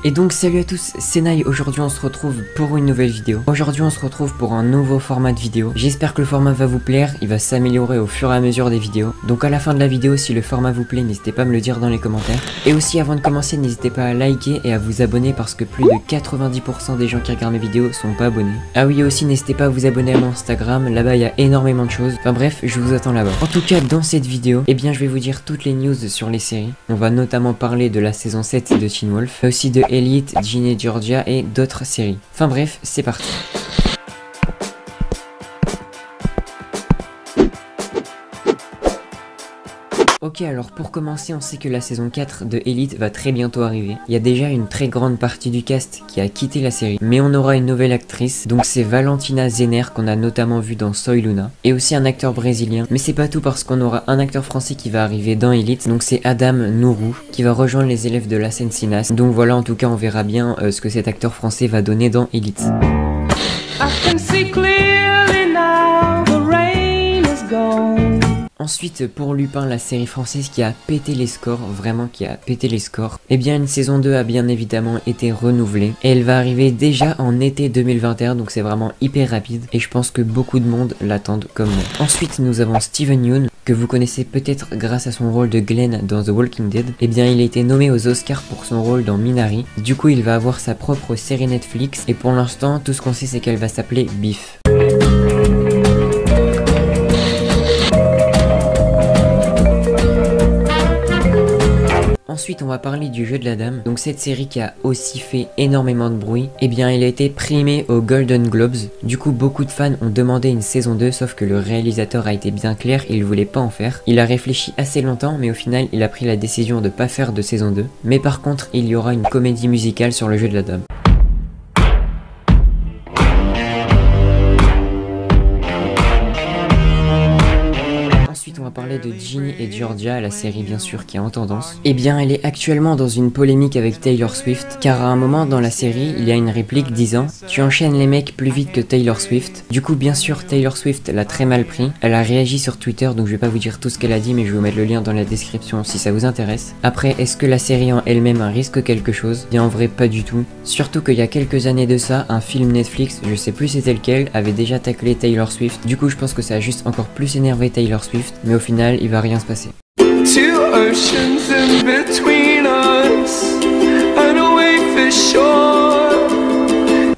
Et donc salut à tous, c'est Nai. Aujourd'hui on se retrouve pour une nouvelle vidéo. Aujourd'hui on se retrouve pour un nouveau format de vidéo. J'espère que le format va vous plaire, il va s'améliorer au fur et à mesure des vidéos. Donc à la fin de la vidéo, si le format vous plaît, n'hésitez pas à me le dire dans les commentaires. Et aussi avant de commencer, n'hésitez pas à liker et à vous abonner parce que plus de 90% des gens qui regardent mes vidéos sont pas abonnés. Ah oui, et aussi n'hésitez pas à vous abonner à mon Instagram, là-bas il y a énormément de choses. Enfin bref, je vous attends là-bas. En tout cas, dans cette vidéo, eh bien je vais vous dire toutes les news sur les séries. On va notamment parler de la saison 7 de Teen Wolf, mais aussi de Elite, Ginny et Georgia et d'autres séries. Enfin bref, c'est parti. Ok, alors pour commencer, on sait que la saison 4 de Elite va très bientôt arriver. Il y a déjà une très grande partie du cast qui a quitté la série, mais on aura une nouvelle actrice, donc c'est Valentina Zenner qu'on a notamment vu dans Soy Luna, et aussi un acteur brésilien. Mais c'est pas tout parce qu'on aura un acteur français qui va arriver dans Elite, donc c'est Adam Nourou qui va rejoindre les élèves de la Sensinas. Donc voilà, en tout cas on verra bien ce que cet acteur français va donner dans Elite. Ensuite, pour Lupin, la série française qui a pété les scores, vraiment qui a pété les scores, eh bien une saison 2 a bien évidemment été renouvelée et elle va arriver déjà en été 2021, donc c'est vraiment hyper rapide et je pense que beaucoup de monde l'attendent comme moi. Ensuite, nous avons Steven Yeun, que vous connaissez peut-être grâce à son rôle de Glenn dans The Walking Dead. Eh bien il a été nommé aux Oscars pour son rôle dans Minari, du coup il va avoir sa propre série Netflix et pour l'instant tout ce qu'on sait c'est qu'elle va s'appeler Beef. Ensuite on va parler du jeu de la dame, donc cette série qui a aussi fait énormément de bruit, eh bien elle a été primée aux Golden Globes, du coup beaucoup de fans ont demandé une saison 2 sauf que le réalisateur a été bien clair, il voulait pas en faire. Il a réfléchi assez longtemps mais au final il a pris la décision de pas faire de saison 2, mais par contre il y aura une comédie musicale sur le jeu de la dame. Ensuite on va parler de Ginny et Georgia, la série bien sûr qui est en tendance. Eh bien elle est actuellement dans une polémique avec Taylor Swift, car à un moment dans la série il y a une réplique disant « Tu enchaînes les mecs plus vite que Taylor Swift ». Du coup bien sûr Taylor Swift l'a très mal pris, elle a réagi sur Twitter donc je vais pas vous dire tout ce qu'elle a dit mais je vais vous mettre le lien dans la description si ça vous intéresse. Après est-ce que la série en elle-même risque quelque chose? Bien en vrai pas du tout, surtout qu'il y a quelques années de ça, un film Netflix, je sais plus c'était lequel, avait déjà taclé Taylor Swift. Du coup je pense que ça a juste encore plus énervé Taylor Swift, mais au final il va rien se passer.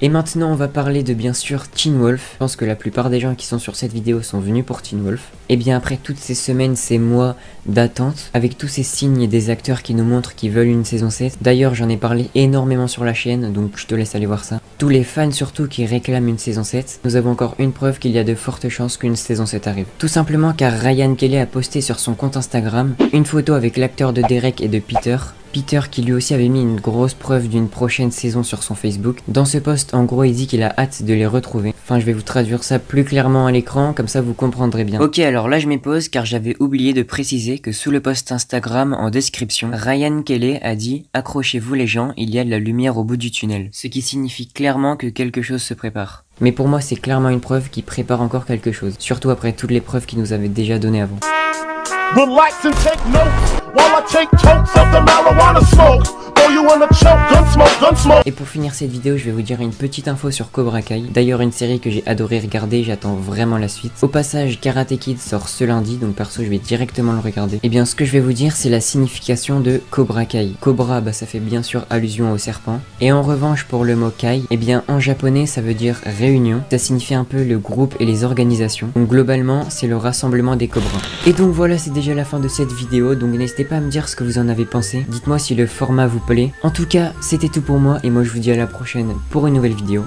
Et maintenant on va parler de bien sûr Teen Wolf. Je pense que la plupart des gens qui sont sur cette vidéo sont venus pour Teen Wolf. Et bien après toutes ces semaines, ces mois d'attente, avec tous ces signes et des acteurs qui nous montrent qu'ils veulent une saison 7. D'ailleurs j'en ai parlé énormément sur la chaîne, donc je te laisse aller voir ça. Tous les fans surtout qui réclament une saison 7, nous avons encore une preuve qu'il y a de fortes chances qu'une saison 7 arrive. Tout simplement car Ryan Kelly a posté sur son compte Instagram une photo avec l'acteur de Derek et de Peter. Peter qui lui aussi avait mis une grosse preuve d'une prochaine saison sur son Facebook. Dans ce post en gros il dit qu'il a hâte de les retrouver. Enfin je vais vous traduire ça plus clairement à l'écran, comme ça vous comprendrez bien. Ok, alors là je m'épose car j'avais oublié de préciser que sous le post Instagram en description, Ryan Kelly a dit « Accrochez-vous les gens, il y a de la lumière au bout du tunnel ». Ce qui signifie clairement que quelque chose se prépare. Mais pour moi c'est clairement une preuve qui prépare encore quelque chose, surtout après toutes les preuves qu'il nous avait déjà données avant. Relax and take notes while I take totes of the marijuana smoke. Et pour finir cette vidéo, je vais vous dire une petite info sur Cobra Kai. D'ailleurs une série que j'ai adoré regarder, j'attends vraiment la suite. Au passage, Karate Kid sort ce lundi, donc perso je vais directement le regarder. Et bien ce que je vais vous dire c'est la signification de Cobra Kai. Cobra, bah ça fait bien sûr allusion au serpent. Et en revanche pour le mot Kai, et bien en japonais ça veut dire réunion. Ça signifie un peu le groupe et les organisations. Donc globalement c'est le rassemblement des cobras. Et donc voilà, c'est déjà la fin de cette vidéo, donc n'hésitez pas à me dire ce que vous en avez pensé. Dites-moi si le format vous plaît. En tout cas, c'était tout pour moi et moi je vous dis à la prochaine pour une nouvelle vidéo.